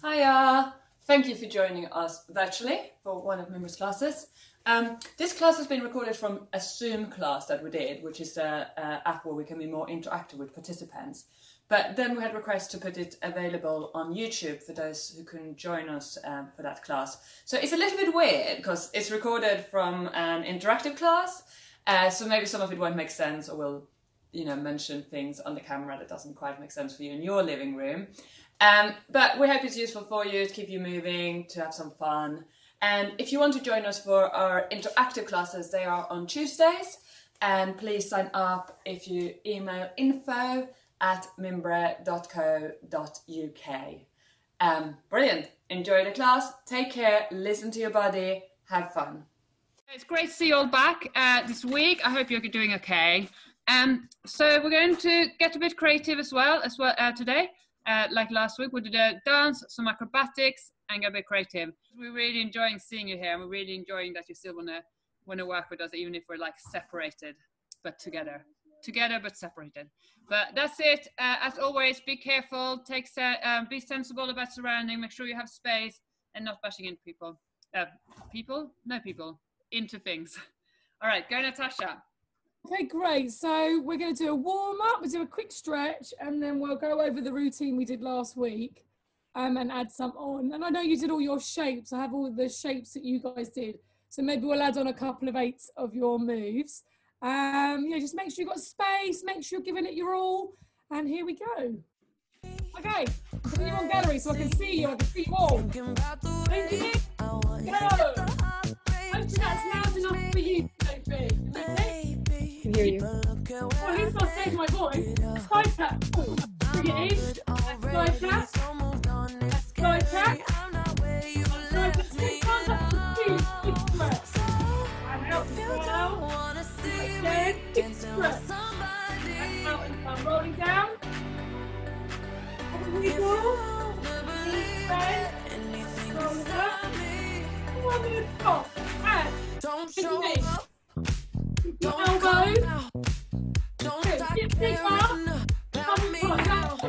Hiya! Thank you for joining us virtually for one of Mimra's classes. This class has been recorded from a Zoom class that we did, which is an app where we can be more interactive with participants. But then we had requests to put it available on YouTube for those who couldn't join us for that class. So it's a little bit weird because it's recorded from an interactive class, so maybe some of it won't make sense, or we'll, mention things on the camera that doesn't quite make sense for you in your living room. But we hope it's useful for you, to keep you moving, to have some fun. And if you want to join us for our interactive classes, they are on Tuesdays. And please sign up if you email info@mimbre.co.uk. Brilliant. Enjoy the class. Take care. Listen to your body. Have fun. It's great to see you all back this week. I hope you're doing okay. So we're going to get a bit creative as well today. Like last week, we did a dance, some acrobatics, and get a bit creative. We're really enjoying seeing you here, and we're really enjoying that you still want to work with us, even if we're like separated, but together but separated. But that's it. As always, be careful. Be sensible about surrounding. Make sure you have space and not bashing into people. Into things. All right, go Natasha. Okay, great. So we're going to do a warm-up, we'll do a quick stretch, and then we'll go over the routine we did last week and add some on. And I know you did all your shapes. I have all the shapes that you guys did. So maybe we'll add on a couple of 8s of your moves. Just make sure you've got space, make sure you're giving it your all. And here we go. Okay, I'm putting you on gallery so I can see you all. Ready? Go! Hopefully that's loud enough for you, Sophie. Okay? I hear you. Well, at least I'll save my voice. Side tap. Bring it in. Side tap. Side tap. Side tap. Take hands up to the feet. Big stretch. And out and down. Again. Big stretch. And out and down. Rolling down. Over the wiggle. Deep bend. Roll up. 1 minute stop. And technique. Keep your elbows. Good. Get bigger. Come and pull it out.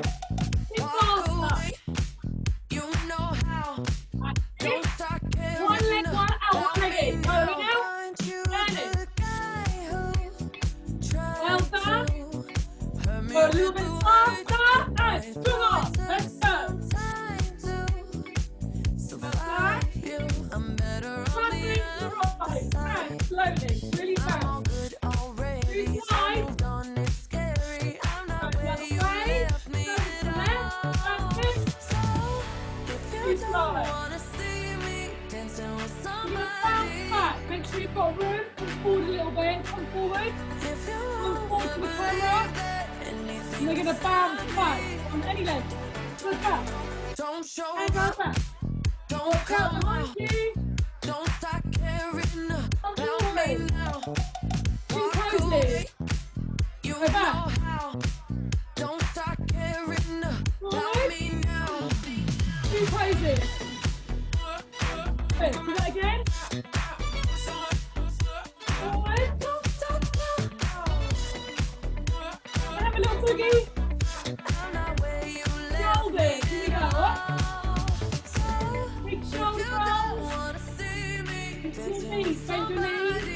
Get faster. One leg, one out. One leg in. Going out. Turning. Well done. Go a little bit faster. And strong arm. Let's go. Back. Traveling to right. And slowly. Really fast. Make sure you've got room. Come forward a little bit. Come forward. Come forward to the camera. And we're going to bounce back on any leg. Go back. And go back. Walk out behind you. Come forward. 2 poses. Go back. Forward. 2 poses. Good. Do that again. Forward. Have a little boogie. Shoulders. Here we go. Up. Big shoulder rolls. Into your knees. Bend your knees.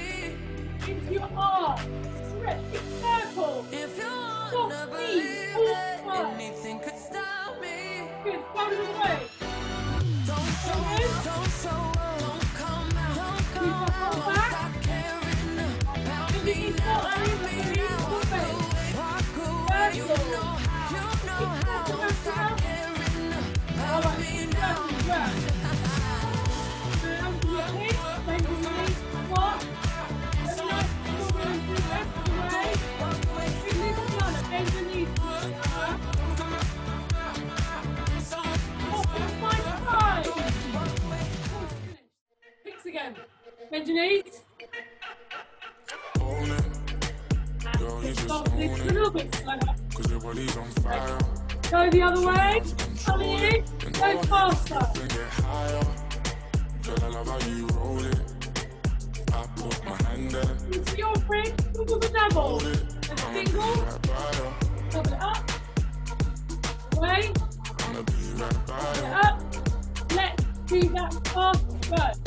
Into your arms. Stretch. Big circle. Soft knees. All tight. Good. Shoulders away. Again. Bend your knees. Stop this a little bit slower. Go the other way. Coming in. Go faster. Into your friend. Double the double. And single. Double it up. Away. Double it up. do that fast first.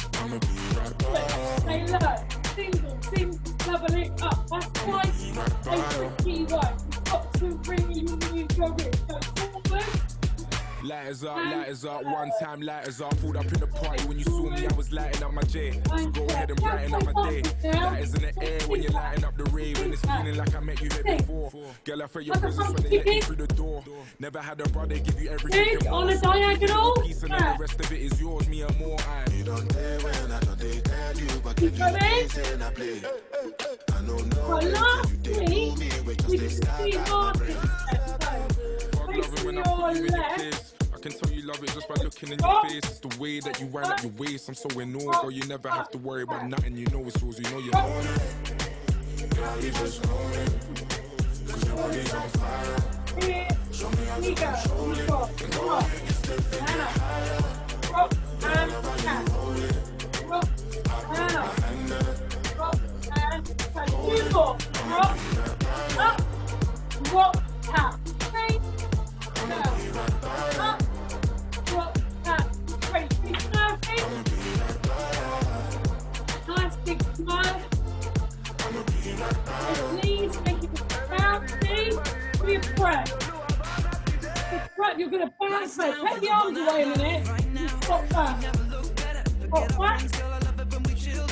Stay low. Single, double it up. That's twice a tricky one. You've got to bring you your wrist. Go forward. Lighters up, one time lighters up. Pulled up in the party when you saw me, I was lighting up my J. So go ahead and brighten up my day. Lighters in the air when you're lighting up the rave. And it's feeling like I met you here before. Girl, I felt your presence when they let you through the door. Never had a brother give you everything. On a diagonal. Piece and the rest of it is yours, me and more. You don't dare when I don't tell you, but you just and I play. I know last week, we could see Martin. Loving when I'm putting you in the place. I can tell you love it just by looking in your face. It's the way that you wind up your waist. I'm so in awe, girl. You never have to worry about nothing. You know it's yours. You know you're on it. Girl, you just own it. 'Cause your body's on fire. Show me how to control it. And go ahead and step it higher. Rock and tap. Rock and up. Rock and tap. 2 more. Rock up. Rock tap. 3. Up, drop, tap, great big surfing. Nice big smile. Please make it bouncing. Big breath. Big breath, you're going to bounce back. Take the arms away a minute. Stop that. Stop that.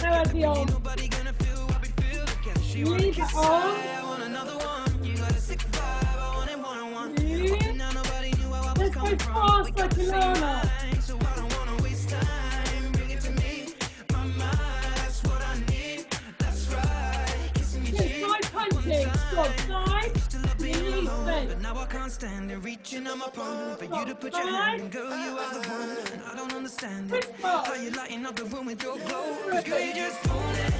Now add the arms. Leave that arm. Let's go fast like Lina. So I don't wanna waste time. Bring it to me. Mama, that's what I need. That's right. Kissing me. Yes, side punching. Stop, side. Release bend. But now I can't stand it. Reaching on my palm for you to put your hand in. Girl, you are the one. And I don't understand it. How you lighting up the room with your glow. 'Cause girl, you just own it.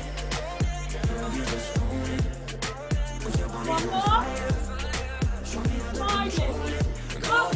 Girl, you just own it. With your body on fire. Show me how to control it. Go.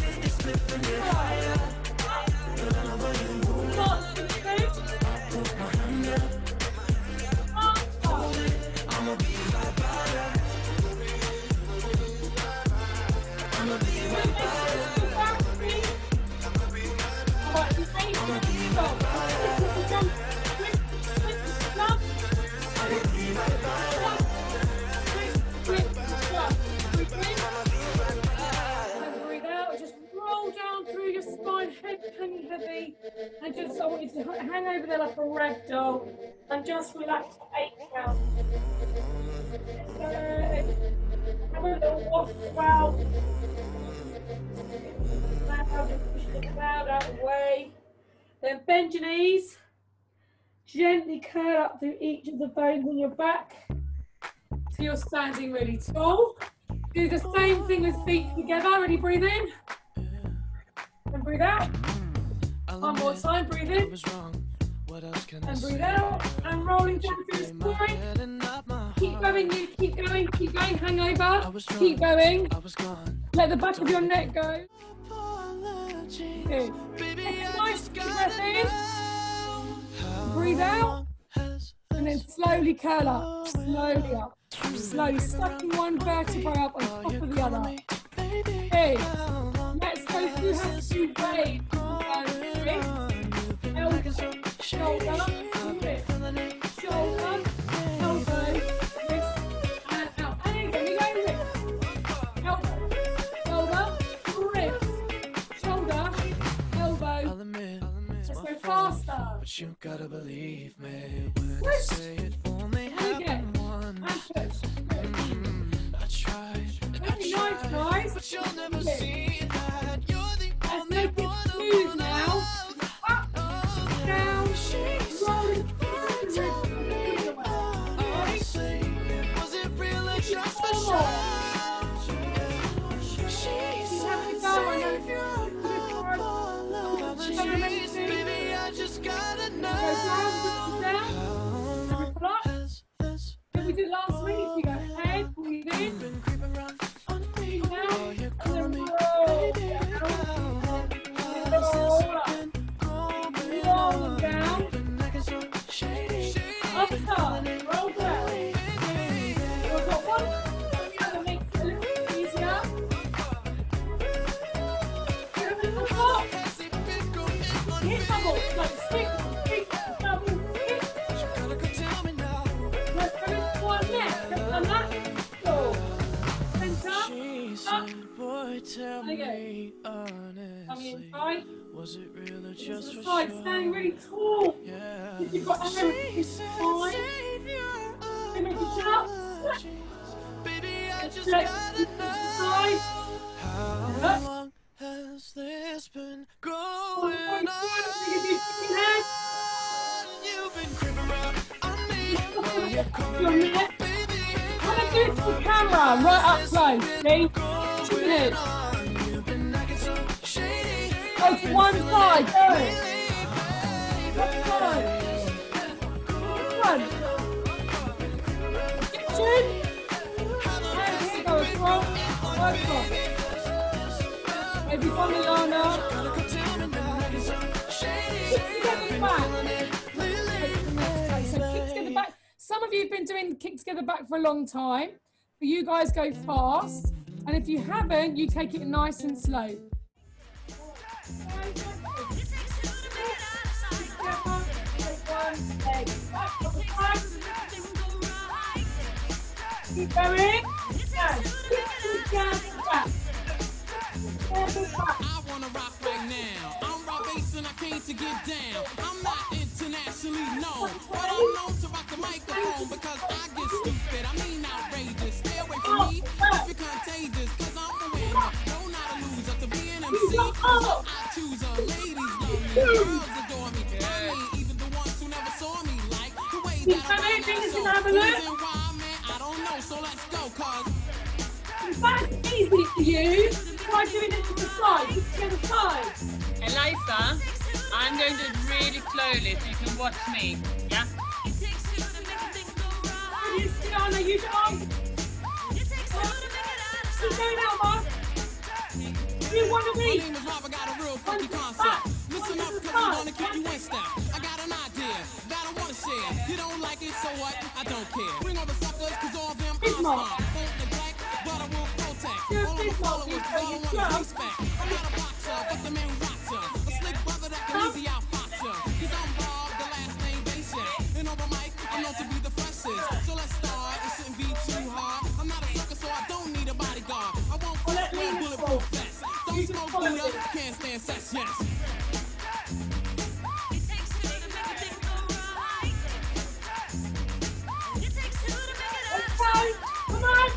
Hanging heavy, and just I want you to hang over there like a rag doll and just relax for 8 counts. Have a little wash about. Push the cloud out of the way. Then bend your knees. Gently curl up through each of the bones on your back so you're standing really tall. Do the same thing with feet together. Ready, breathe in. And breathe out. One more time, breathe in. And breathe out. And rolling down through the spine. Keep going, you keep going, keep going. Hang over. Keep going. Let the back of your neck go. Good. Nice, deep breath in. Breathe out. And then slowly curl up. Slowly up. Slowly sucking one vertebrae up on top of the other. Good. Let's go through how to do waves. Elbow, shoulder, wrist, shoulder, elbow, wrist, and out. And again, we go wrist, elbow, shoulder, wrist, shoulder, elbow. Let's go faster. But you gotta believe me when I say it only happened once. And push. I tried. Very nice, guys. But you'll never see that. You're the Let's make it smooth now. Up, down, rolling was it real or just a show? She's having to go. I know. Baby, I just gotta know. Go down, did we do last week? You go head, breathe in. Breathe out. And then roll down. Up top, roll down. We've got one. The other makes it a little bit easier. Get up in the top. Hit that double. So stick, double, hit. Let's go into one next. And that. Go. Center. Up. Okay. Coming inside. Was it real or To just the for side, show? staying really tall. Yeah. If you've got a hand, it's fine. Then make it jump. Baby, I just Let's gotta to the side. How long has this been going on? You've been creeping around on me. Your neck. I'm going to do it to the camera, right up close. See? Good. Go to one side, go. One side. One. Kitchen. And here, go across. Right across. Maybe from Milana. Kick together back. So kick together back. Some of you have been doing kick together back for a long time. But you guys go fast. And if you haven't, you take it nice and slow. Keep going. I wanna rock right now. I'm rock bass and I came to get down. I'm not internationally known, but I'm known to rock the microphone because I get stupid. I mean outrageous. Stay away from me if you're contagious, cause I'm the winner. No, not a loser. To be an MC, so I choose a ladies love me, girls adore me. I mean, even the ones who never saw me like the way that I ride my show. Reason why, man, I don't know. So let's go, cause That's easy for you. Try doing it to the side, to the side. And Lipa, I'm going to do it really slowly so you can watch me. Yeah? You sit on there, use your arms. Keep going out, Mark. You want to my be. name is Rob, I got a real funky concept. Listen up, cause I'm gonna keep you in step. I got an idea that I wanna share. You don't like it, so what? I don't care. Bring all the suckers, cause all of them are smart. Won't neglect, but I will protect. All of my followers, cause I don't want respect. I'm not a boxer, but the man rocks ya. A slick brother that can easy outfox ya. Cause I'm Bob, the last name Basis. And over mic, I'm known to be the freshest. So let's start, it shouldn't be too hard. I'm not a sucker, so I don't need a bodyguard. I won't flex, no bulletproof vest. Don't smoke Buddha, can't stand sex, yes. Come on.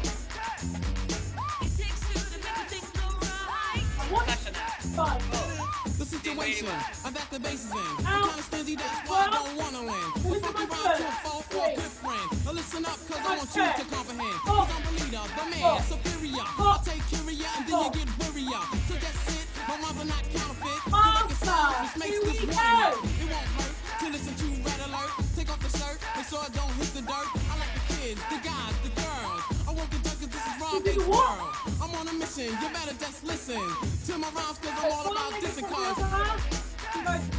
The situation that the bass is in. I'm kind of stingy, that's why I don't want to win. The fucking round to a foe for a good friend. Now listen up, cause I want you to comprehend. Cause I'm the leader, the man, superior. I'll take curia and then you get wearier. So that's it, my rhymes are not counterfeit. Cause I can sound, this makes this one hurt. It won't hurt to listen to Red Alert. Take off the shirt, make sure I don't hit the dirt. I like the kids, the guys, the girls. I won't get done cause this is Rob Bass World. I'm on a mission, you better just listen to my rhymes cause I'm all about this and cause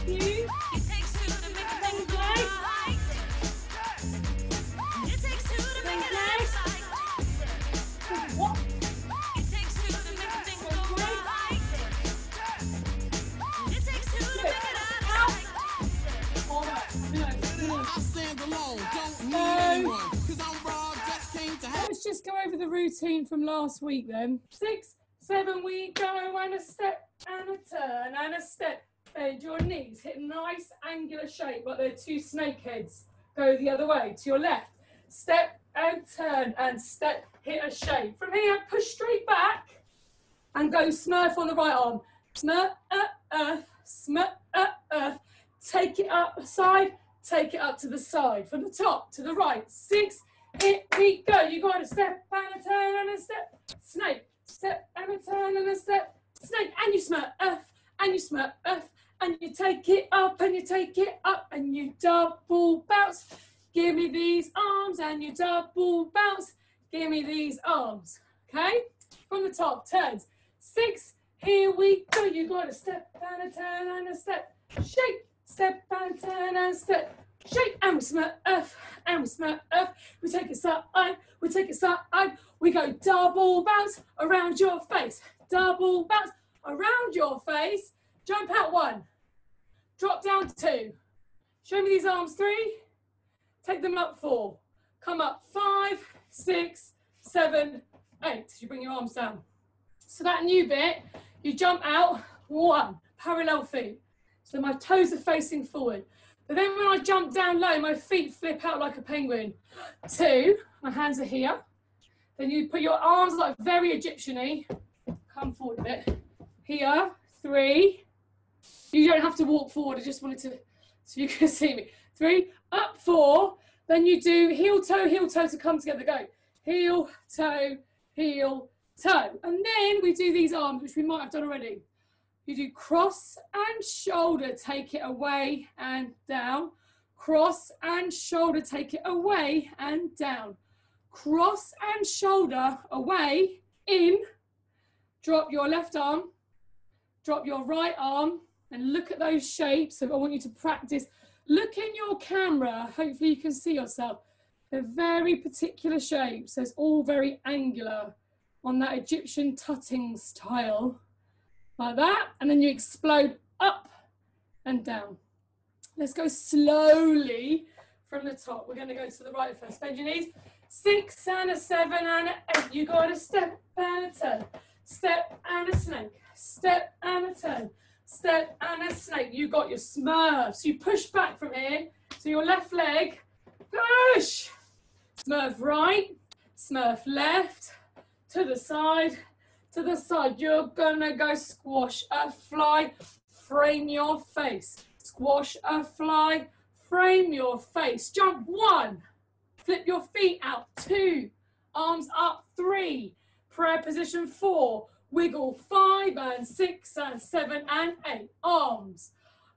It takes two to make a thing right. It takes two to make it right. What? It takes two to make a thing go right. It takes two to make it right. I stand alone, don't need anyone cause I'm Rob, just came to have. Let's just go over the routine from last week then. 6, 7, we go and a step and a turn and a step. Bend your knees, hit a nice angular shape like they're two snake heads. Go the other way to your left. Step and turn and step, hit a shape. From here, push straight back and go smurf on the right arm. Smurf, smurf, take it up the side, take it up to the side. From the top to the right. 6, hit, we go. You got a step and a turn and a step. Snake, step and a turn and a step. Snake, and you smurf, and you smurf, and you take it up and you take it up and you double bounce. Give me these arms and you double bounce. Give me these arms. Okay? From the top, turns. 6, here we go. You got a step and a turn and a step. Shake, step and turn and step. Shake, and we smurf, and we smurf. We take it side, we take it side. We go double bounce around your face. Double bounce around your face. Jump out 1, Drop down 2. Show me these arms 3. Take them up 4. Come up 5, 6, 7, 8. You bring your arms down. So that new bit, you jump out, 1, parallel feet. So my toes are facing forward. But then when I jump down low, my feet flip out like a penguin. 2, my hands are here. Then you put your arms like very Egyptian-y. Come forward a bit. Here, 3. You don't have to walk forward, I just wanted to, so you can see me. 3, up 4. Then you do heel, toe to come together. Go. Heel, toe, toe. And then we do these arms, which we might have done already. You do cross and shoulder, take it away and down. Cross and shoulder, take it away and down. Cross and shoulder, away, in. Drop your left arm, drop your right arm, and look at those shapes. So I want you to practice. Look in your camera, hopefully you can see yourself. They're very particular shapes. So it's all very angular on that Egyptian tutting style. Like that, and then you explode up and down. Let's go slowly from the top. We're going to go to the right first. Bend your knees. 6 and a 7 and a 8. You got a step and a turn. Step and a snake. Step and a turn. Step and a snake. You got your smurf. So you push back from here. So your left leg. Push. Smurf right. Smurf left. To the side. To the side, you're gonna go squash a fly, frame your face. Squash a fly, frame your face. Jump 1, flip your feet out 2, arms up 3, prayer position 4, wiggle 5 and 6 and 7 and 8. Arms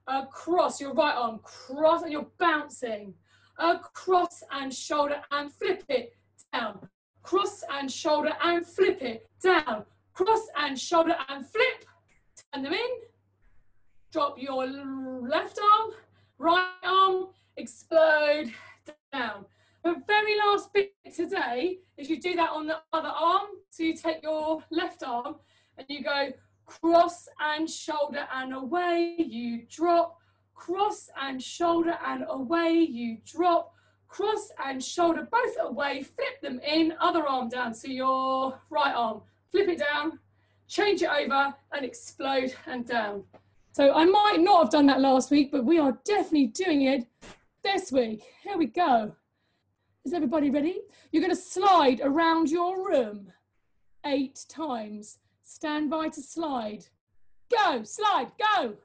across, your right arm cross, and you're bouncing. Across and shoulder and flip it down. Cross and shoulder and flip it down. Cross and shoulder and flip, turn them in, drop your left arm, right arm, explode down. The very last bit today is you do that on the other arm. So you take your left arm and you go cross and shoulder and away you drop, cross and shoulder and away you drop, cross and shoulder both away, flip them in, other arm down. So your right arm. Flip it down, change it over, and explode and down. So I might not have done that last week, but we are definitely doing it this week. Here we go. Is everybody ready? You're going to slide around your room 8 times. Stand by to slide. Go, slide, go.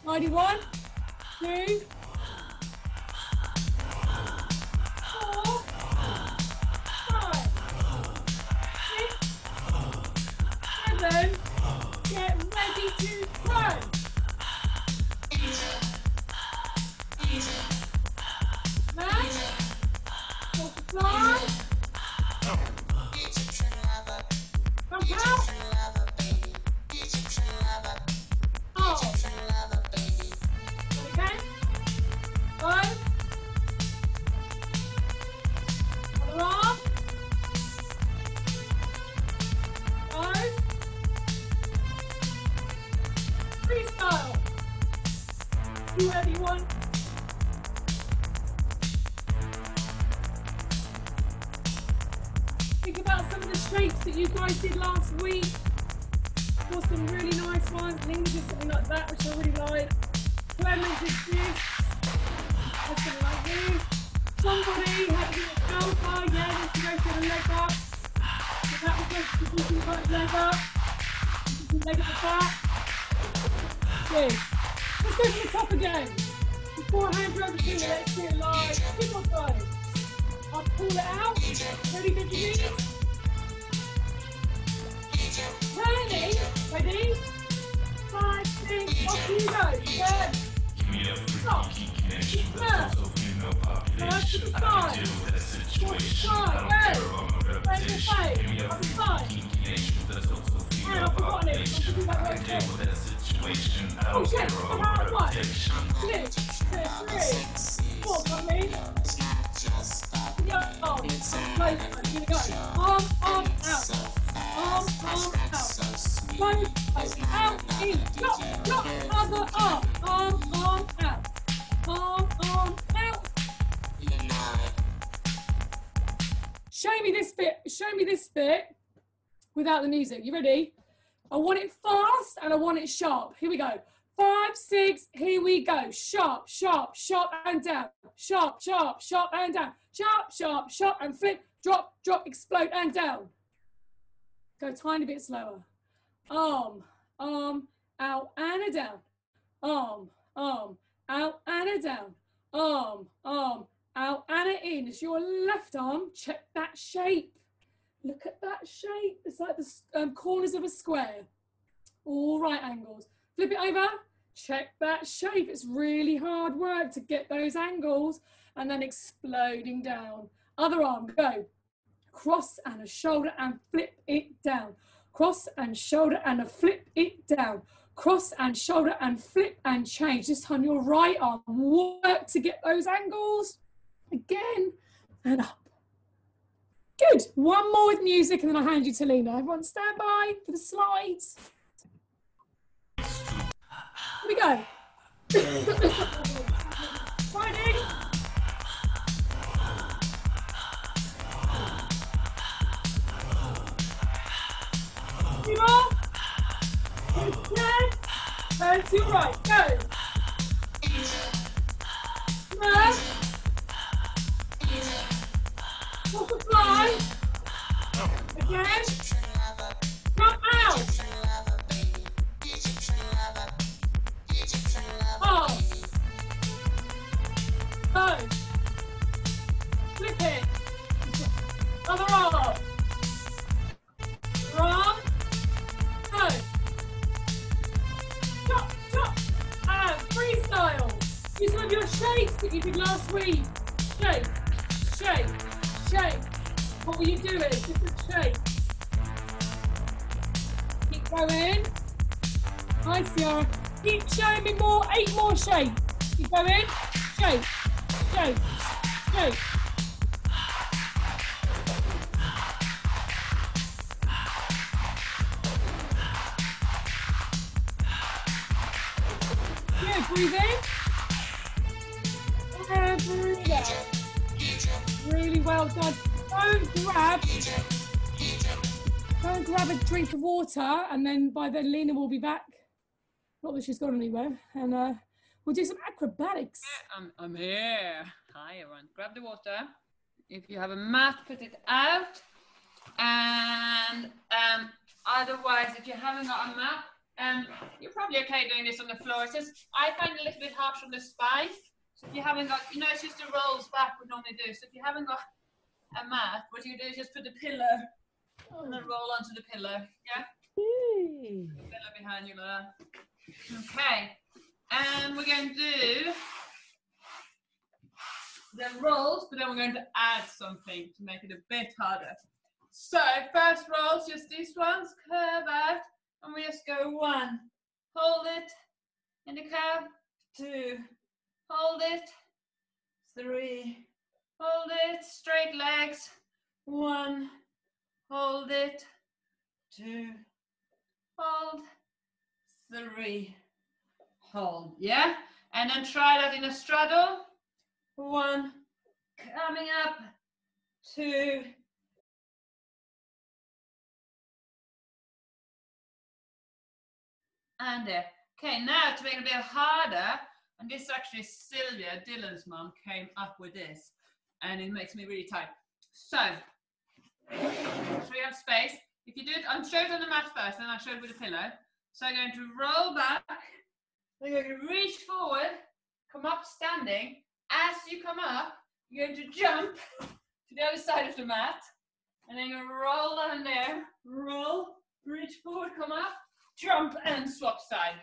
91, 2, 4, 7, get ready to throw. Left, fly. Jump out. Oh. Again. 5. Other arm. 5. Freestyle. Do whatever you want. Think about some of the shapes that you guys did last week. There some really nice ones. Lina did something like that, which I really like. Clement did this. Something like this. Somebody had to do a alpha. Yeah, they should go for the leg up. So that was supposed to be something like leg up. Leg at the back. Good. Let's go to the top again. Before I hand you over to you, let's do it live. 2 more times. I'll pull it out. Ready, good, you need? Turning. Ready? 5, 6, off you go. Turn. Stop. Turn. First to the side. Fourth to the side. Go. Turn your face. Other side. And I've forgotten it. I'm thinking about what it says. Oh shit, come out, 1, 2, 3, 4, come in. Yo, close, I'm gonna go. Arm out. Arm out. explode, out, in, drop, drop, other arm, arm, out, arm, out. Show me this bit without the music. You ready? I want it fast and I want it sharp. Here we go. 5, 6, here we go. Sharp, sharp, sharp and down. Sharp, sharp, sharp and down. Sharp, sharp, sharp and flip. Drop, drop, explode and down. Go a tiny bit slower. Arm, out and a down. Arm, out and a down. Arm, out and a in. It's your left arm. Check that shape. Look at that shape. It's like the corners of a square. All right angles. Flip it over. Check that shape. It's really hard work to get those angles. And then exploding down. Other arm, go. Cross and a shoulder and flip it down. Cross and shoulder and a flip it down. Cross and shoulder and flip and change. This time your right arm. Work to get those angles. Again and up. Good. One more with music and then I'll hand you to Lina. Everyone stand by for the slides. Here we go. Riding. Turn to your right, go. Turn. Butterfly. Again. Come out. Arm. Go. Flip it. Other arm. Arm. Go. Chop, chop. And freestyle. Use some of your shapes that you did last week. Shape, shape, shape. What were you doing? Different shape. Keep going. Hi, Ciara. Keep showing me more. 8 more shapes. Keep going. Shape, shape, shape. Good. Breathe in. And breathe out. Really well done. Go and grab a drink of water, and then by then Lina will be back. Not that she's gone anywhere. And we'll do some acrobatics. I'm here. Hi everyone. Grab the water. If you have a mat, put it out. And otherwise, if you haven't got a mat, you're probably okay doing this on the floor. It's just I find it a little bit harsh on the spine. So if you haven't got, you know, it's just the rolls back we normally do. So if you haven't got a mat, what you do is just put the pillow and then roll onto the pillow. Yeah? Pillow behind you like that. Okay. And we're going to do the rolls, but then we're going to add something to make it a bit harder. So first rolls, just these ones, curve out, and we just go 1, hold it in the curve, 2, hold it, 3, hold it, straight legs, 1, hold it, 2, hold, 3, hold, yeah? And then try that in a straddle, 1, coming up, 2, and there. Okay, now to make it a bit harder, and this actually Sylvia, Dylan's mom, came up with this, and it makes me really tight. So we have space. If you do it, I'm showing it on the mat first, then I'll show it with a pillow. So I'm going to roll back, then you're going to reach forward, come up standing. As you come up, you're going to jump to the other side of the mat, and then you're going to roll down there, roll, reach forward, come up, jump, and swap side.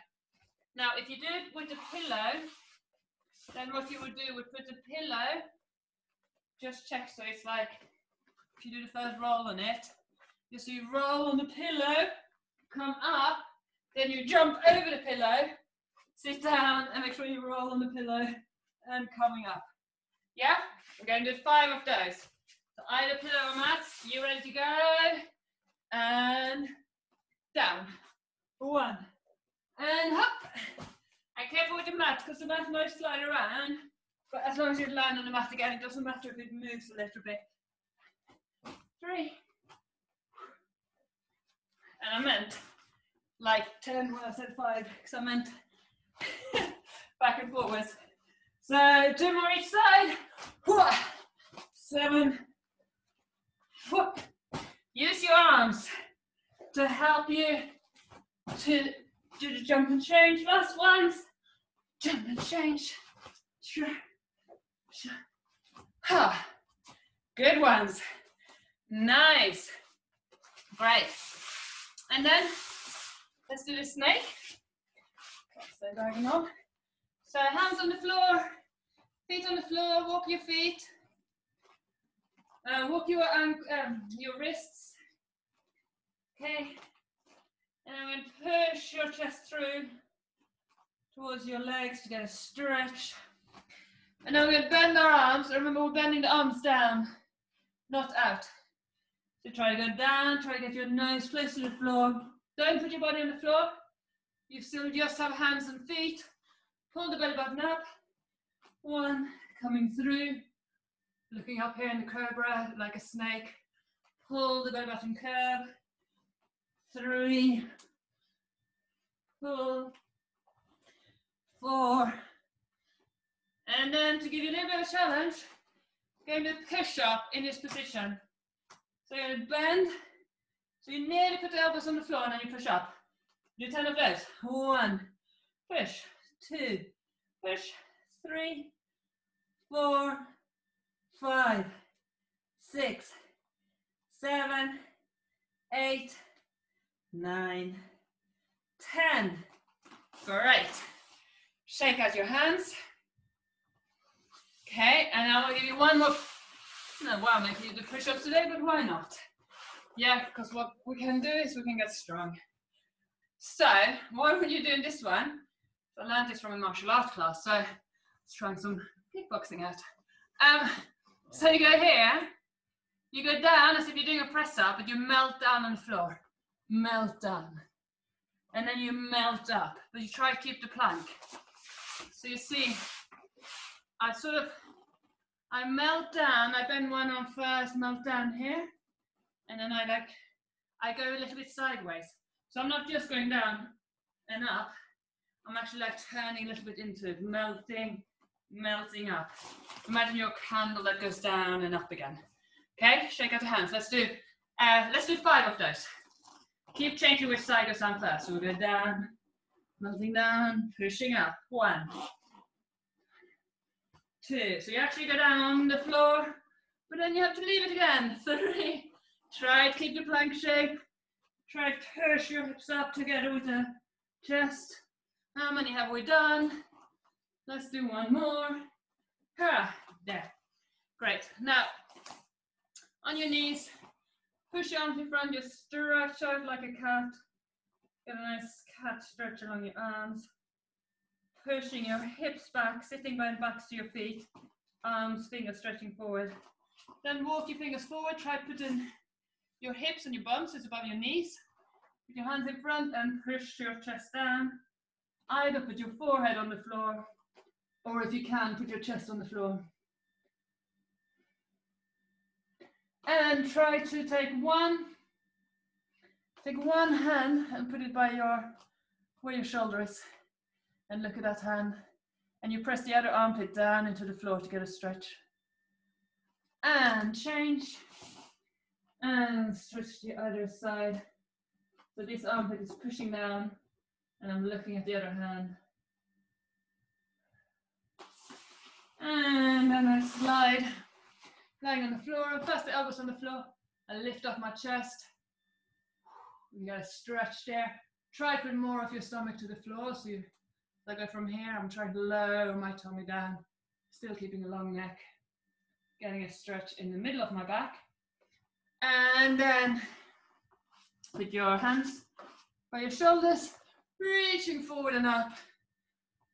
Now, if you do it with a pillow, then what you would do would put the pillow, just check so it's like, if you do the first roll on it, just so you roll on the pillow, come up, then you jump over the pillow, sit down, and make sure you roll on the pillow, and coming up. Yeah? We're going to do 5 of those. So either pillow or mat, you ready to go? And down. 1. And hop. And careful with the mat, because the mat might slide around. But as long as you land on the mat again, it doesn't matter if it moves a little bit. 3. And I meant like 10 when I said 5, because I meant back and forwards. So 2 more each side. 7. Use your arms to help you to do the jump and change. Last ones. Jump and change. Good ones. Nice. Great. And then let's do the snake. Stay diagonal. So hands on the floor, feet on the floor, walk your feet. Walk your wrists. Okay. And I'm going to push your chest through towards your legs to get a stretch. And now we're going to bend our arms. Remember, we're bending the arms down, not out. So try to go down, try to get your nose close to the floor. Don't put your body on the floor. You still just have hands and feet. Pull the belly button up. 1, coming through. Looking up here in the cobra like a snake. Pull the belly button curve. 3. Pull. 4. And then to give you a little bit of a challenge, I'm going to push up in this position. So you're going to bend. So you nearly put the elbows on the floor and then you push up. Do 10 of those. 1. Push. 2. Push. 3. 4. 5. 6. 7. 8. 9. 10. Great. Shake out your hands. Okay, and now I'll give you one more. No, wow, I'm making you do push-ups today, but why not? Yeah, because what we can do is we can get strong. So, what would you do in this one? So I learned this from a martial arts class, so let's try some kickboxing out. So you go here, you go down as if you're doing a press-up, but you melt down on the floor. Melt down. And then you melt up, but you try to keep the plank. So you see, I melt down, I bend one arm first, melt down here, and then I go a little bit sideways. So I'm not just going down and up, I'm actually like turning a little bit into it, melting up. Imagine your candle that goes down and up again. Okay, shake out the hands. Let's do 5 of those. Keep changing which side goes down first. So we'll go down, melting down, pushing up. 1. 2. So you actually go down on the floor, but then you have to leave it again. 3. Try to keep the plank shape. Try to push your hips up together with the chest. How many have we done? Let's do one more. There. Great. Now, on your knees, push your arms in front, just stretch out like a cat. Get a nice cat stretch along your arms. Pushing your hips back, sitting bone backs to your feet. Arms, fingers stretching forward. Then walk your fingers forward. Try putting your hips and your bums is above your knees. Put your hands in front and push your chest down. Either put your forehead on the floor, or if you can, put your chest on the floor. And try to take one hand and put it by where your shoulder is. And look at that hand. And you press the other armpit down into the floor to get a stretch. And change. And switch the other side. So this armpit is pushing down. And I'm looking at the other hand. And then I slide. Lying on the floor. I press the elbows on the floor. I lift up my chest. You got a stretch there. Try to put more of your stomach to the floor. So I go from here, I'm trying to lower my tummy down, still keeping a long neck, getting a stretch in the middle of my back. And then put your hands by your shoulders, reaching forward and up.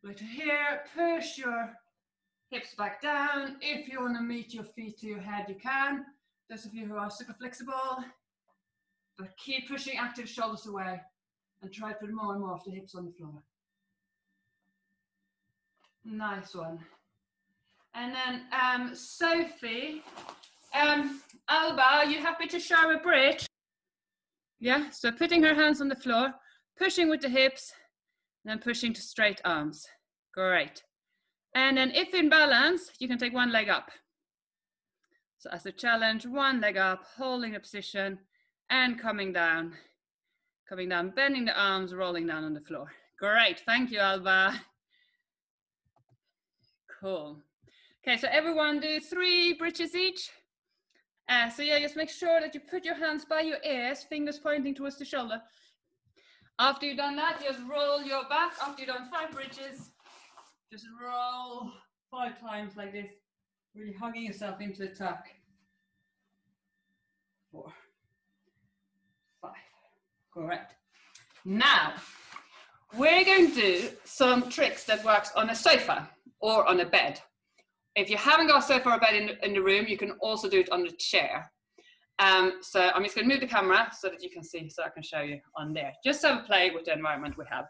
Right to here, push your hips back down. If you want to meet your feet to your head, you can. Those of you who are super flexible, but keep pushing active shoulders away. And try to put more and more of the hips on the floor. Nice one. And then Sophie, Alba, are you happy to show a bridge? Yeah, so putting her hands on the floor, pushing with the hips, and then pushing to straight arms. Great. And then if in balance, you can take one leg up. So as a challenge, one leg up, holding the position, and coming down, bending the arms, rolling down on the floor. Great, thank you, Alba. Cool. Okay, so everyone do 3 bridges each. So yeah, just make sure that you put your hands by your ears, fingers pointing towards the shoulder. After you've done that, just roll your back. After you've done 5 bridges, just roll 5 times like this, really hugging yourself into a tuck. 4, 5, correct. Now, we're going to do some tricks that works on a sofa or on a bed. If you haven't got a sofa or a bed in the room, you can also do it on the chair. So I'm just going to move the camera so that you can see, so I can show you on there. Just have a play with the environment we have.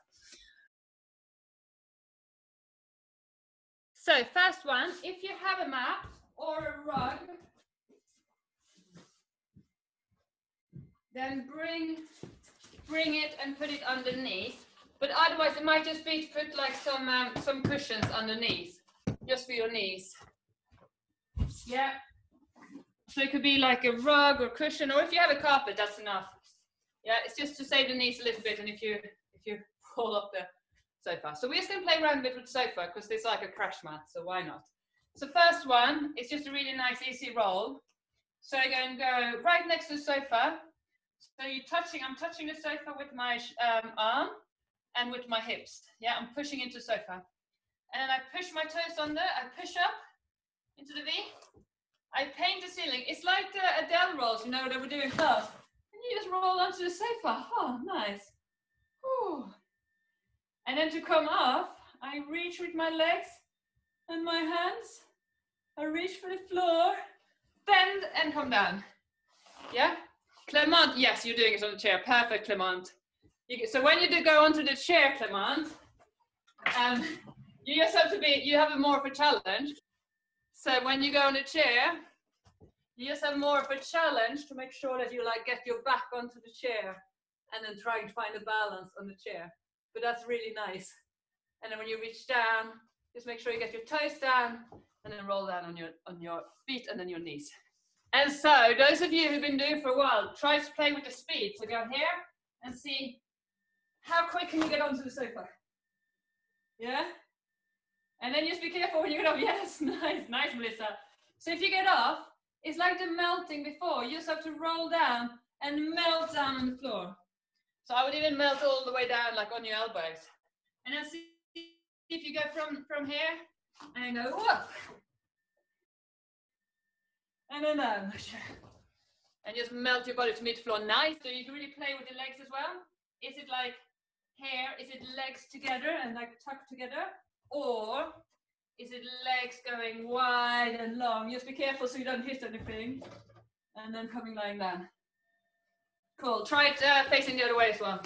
So first one, if you have a mat or a rug, then bring it and put it underneath. But otherwise, it might just be to put like some cushions underneath, just for your knees. Yeah. So it could be like a rug or cushion, or if you have a carpet, that's enough. Yeah, it's just to save the knees a little bit, and if you fall off the sofa. So we're just going to play around a bit with the sofa because it's like a crash mat, so why not? So first one, it's just a really nice easy roll. So you're going to go right next to the sofa. So I'm touching the sofa with my arm and with my hips. Yeah, I'm pushing into the sofa. And then I push my toes under, I push up into the V. I paint the ceiling. It's like the Adele rolls, you know, that we're doing class. And you just roll onto the sofa. Oh, nice. Whew. And then to come off, I reach with my legs and my hands. I reach for the floor, bend and come down. Yeah? Clement, yes, you're doing it on the chair. Perfect, Clement. So when you do go onto the chair, Clement, you just have you have more of a challenge. So when you go on the chair, you just have more of a challenge to make sure that you like get your back onto the chair and then trying to find a balance on the chair. But that's really nice. And then when you reach down, just make sure you get your toes down and then roll down on your feet and then your knees. And so those of you who've been doing it for a while, try to play with the speed. So go here and see how quick can you get onto the sofa. Yeah? And then just be careful when you get off. Yes, nice, Melissa. So if you get off, it's like the melting before. You just have to roll down and melt down on the floor. So I would even melt all the way down, like on your elbows. And then see if you go from here and go whoop. And then down. And just melt your body to meet the floor. Nice. So you can really play with the legs as well. Is it like here? Is it legs together and like tucked together? Or is it legs going wide and long? Just be careful so you don't hit anything. And then lying down. Cool. Try it facing the other way as well.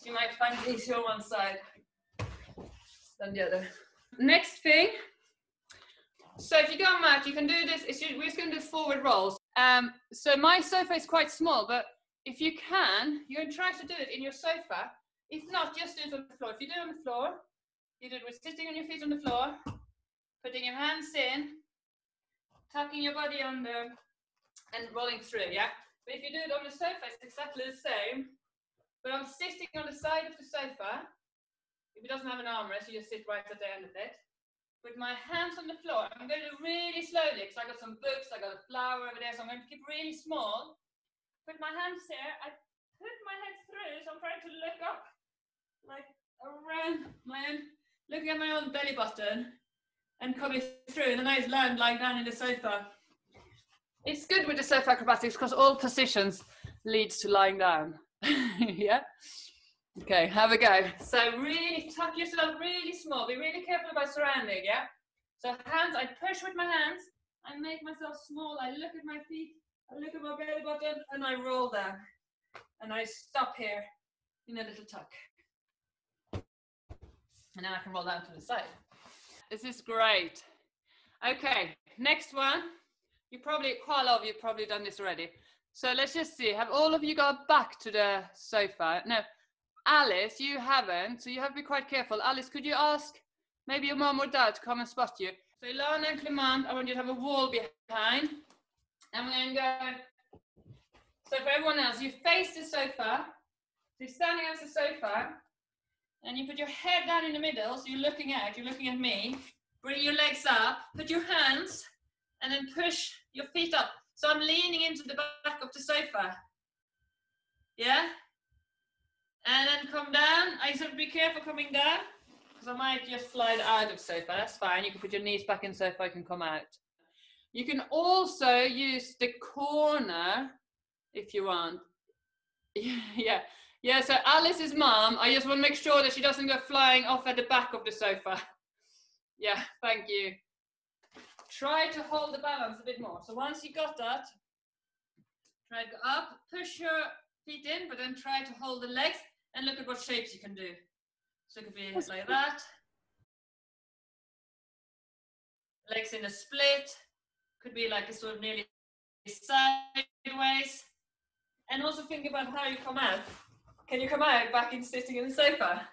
You might find it easier on one side than the other. Next thing. So if you go on mat, you can do this. We're just going to do forward rolls. So my sofa is quite small, but if you can, you're going to try to do it in your sofa. If not, just do it on the floor. If you do it on the floor, you do it with sitting on your feet on the floor, putting your hands in, tucking your body under, and rolling through, yeah? But if you do it on the sofa, it's exactly the same. But I'm sitting on the side of the sofa. If it doesn't have an armrest, you just sit right at the end of it. With my hands on the floor, I'm going to do really slowly because I got some books, I got a flower over there, so I'm going to keep really small. Put my hands here, I put my head through, so I'm trying to look up, like around my own, looking at my own belly button and coming through, and then I just land lying down in the sofa. It's good with the sofa acrobatics because all positions leads to lying down. Yeah? Okay, have a go. So really tuck yourself really small. Be really careful about surrounding, yeah? So hands, I push with my hands. I make myself small. I look at my feet. I look at my belly button and I roll down. And I stop here. in a little tuck. And then I can roll down to the side. This is great. Okay, next one. Quite a lot of you probably done this already. So let's just see, have all of you got back to the sofa? No, Alice, you haven't, so you have to be quite careful. Alice, could you ask maybe your mom or dad to come and spot you? So Ilana and Clement, I want you to have a wall behind. And we're going to go, so for everyone else, you face the sofa. So you're standing against the sofa, and you put your head down in the middle, so you're looking at me. Bring your legs up, put your hands, and then push your feet up. So I'm leaning into the back of the sofa. Yeah? And then come down. I said be careful coming down, because I might just slide out of the sofa. That's fine. You can put your knees back in the sofa, you can come out. You can also use the corner if you want. Yeah, so Alice's mom, I just want to make sure that she doesn't go flying off at the back of the sofa. Yeah, thank you. Try to hold the balance a bit more. So once you got that, try to go up, push your feet in, but then try to hold the legs and look at what shapes you can do. So it could be like that. Legs in a split. Could be like a sort of nearly sideways. And also think about how you come out. Can you come out back in sitting in the sofa?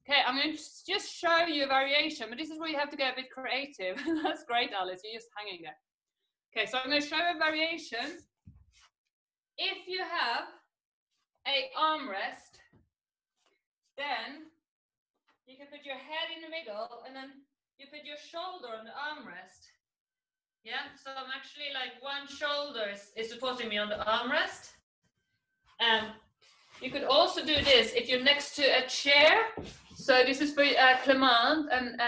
Okay, I'm going to just show you a variation, but this is where you have to get a bit creative. That's great, Alice, you're just hanging there. Okay, so I'm going to show a variation. If you have an armrest, then you can put your head in the middle and then you put your shoulder on the armrest. Yeah, so I'm actually like one shoulder is supporting me on the armrest. You could also do this if you're next to a chair. So this is for Clement and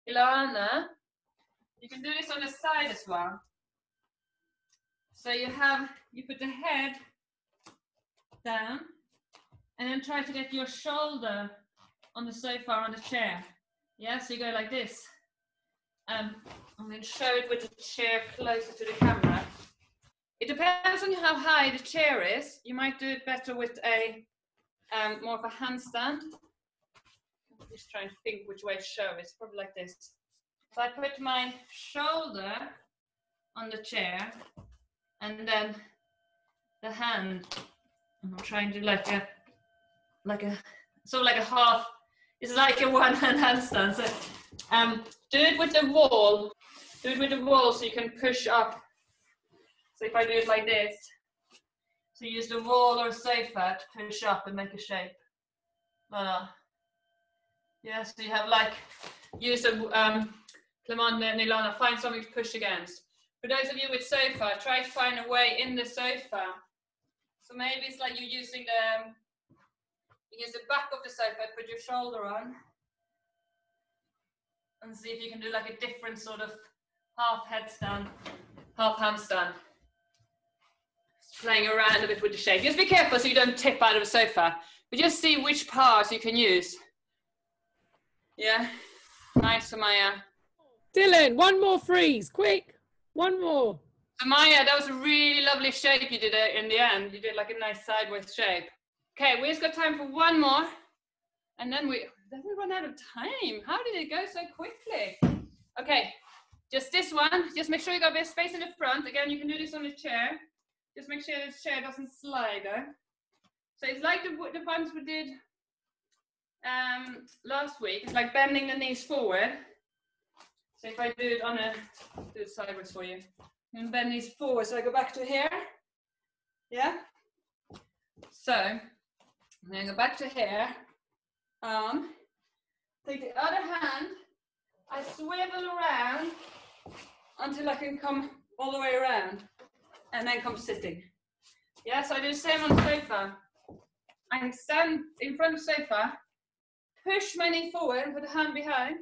Ilana. You can do this on the side as well. So you put the head down and then try to get your shoulder on the sofa or on the chair. Yeah, so you go like this. I'm going to show it with the chair closer to the camera. It depends on how high the chair is. You might do it better with a more of a handstand. I'm just trying to think which way to show it. It's probably like this. So I put my shoulder on the chair and then the hand. And I'm trying to do like a sort of like a half. It's like a one-hand handstand. So do it with the wall. Do it with the wall so you can push up. So if I do it like this, so use the wall or sofa to push up and make a shape. Voila. Yeah, so you have like, use a Clement and Ilana, find something to push against. For those of you with sofa, try to find a way in the sofa. So maybe it's like you're using you use the back of the sofa, put your shoulder on, and see if you can do like a different sort of half headstand, half handstand. Playing around a bit with the shape. Just be careful so you don't tip out of the sofa, but just see which parts you can use. Yeah, nice, Maya. Dylan, one more freeze, quick. One more. So Maya, that was a really lovely shape you did in the end. You did like a nice sideways shape. Okay, we just got time for one more, and then we run out of time. How did it go so quickly? Okay, just this one. Just make sure you got a bit of space in the front. Again, you can do this on the chair. Just make sure the chair doesn't slide. So it's like the ones we did last week. It's like bending the knees forward. So if I do it do it sideways for you. And bend knees forward. So I go back to here. Yeah. So I'm going to go back to here. Take the other hand. I swivel around until I can come all the way around. And then come sitting. Yeah, so I do the same on the sofa. I stand in front of the sofa, push my knee forward and put the hand behind.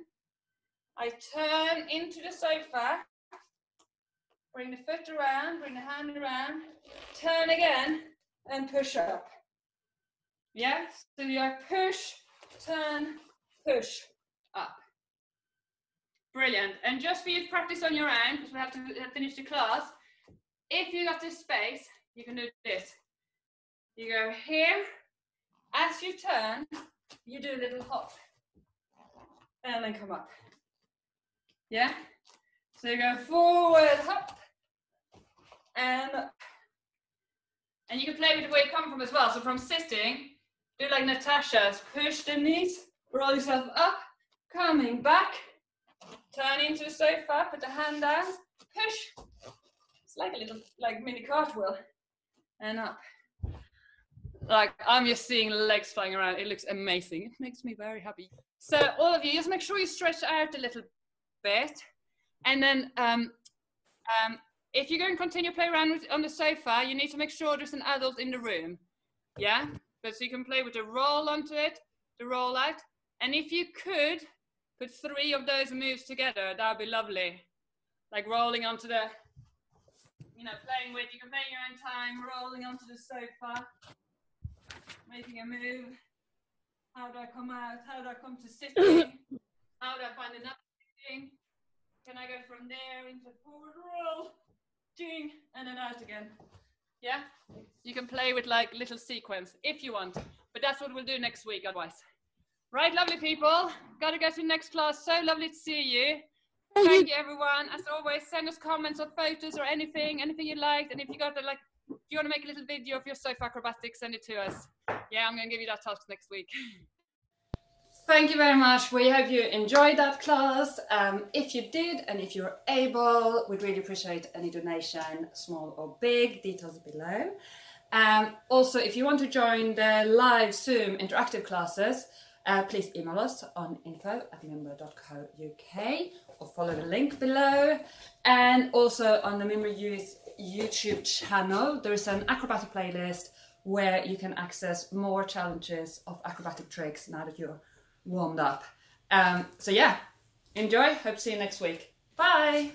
I turn into the sofa, bring the foot around, bring the hand around, turn again, and push up. Yeah, so you are push, turn, push, up. Brilliant. And just for you to practice on your own, because we have to finish the class, if you got this space, you can do this. You go here, As you turn, you do a little hop and then come up. Yeah? So you go forward, hop, and up. And you can play with the way you come from as well. So from sitting, do like Natasha's, push the knees, roll yourself up, coming back, turn into the sofa, put the hand down, push. It's like a little mini cartwheel, and up. Like, I'm just seeing legs flying around. It looks amazing. It makes me very happy. So all of you, just make sure you stretch out a little bit. And then if you're going to continue to play around on the sofa, you need to make sure there's an adult in the room. Yeah? But so you can play with the roll onto it, the roll out. And if you could put 3 of those moves together, that would be lovely. Like rolling onto the, playing with, you can play in your own time, rolling onto the sofa. Making a move. How do I come out? How do I come to sitting? How do I find another sitting? Can I go from there into forward roll? Ding, and then out again. Yeah? You can play with like little sequence if you want, but that's what we'll do next week otherwise. Right, lovely people. Gotta go to the next class. So lovely to see you. Thank you, everyone. As always, send us comments or photos or anything you liked. And if you got if you want to make a little video of your sofa acrobatics, send it to us. Yeah, I'm going to give you that task next week. Thank you very much. We hope you enjoyed that class. If you did, and if you're able, we'd really appreciate any donation, small or big, details below. Also, if you want to join the live Zoom interactive classes, please email us on info@mimber.co.uk or follow the link below. And also on the Mimber Youth YouTube channel, there is an acrobatic playlist where you can access more challenges of acrobatic tricks now that you're warmed up. So yeah, enjoy. Hope to see you next week. Bye.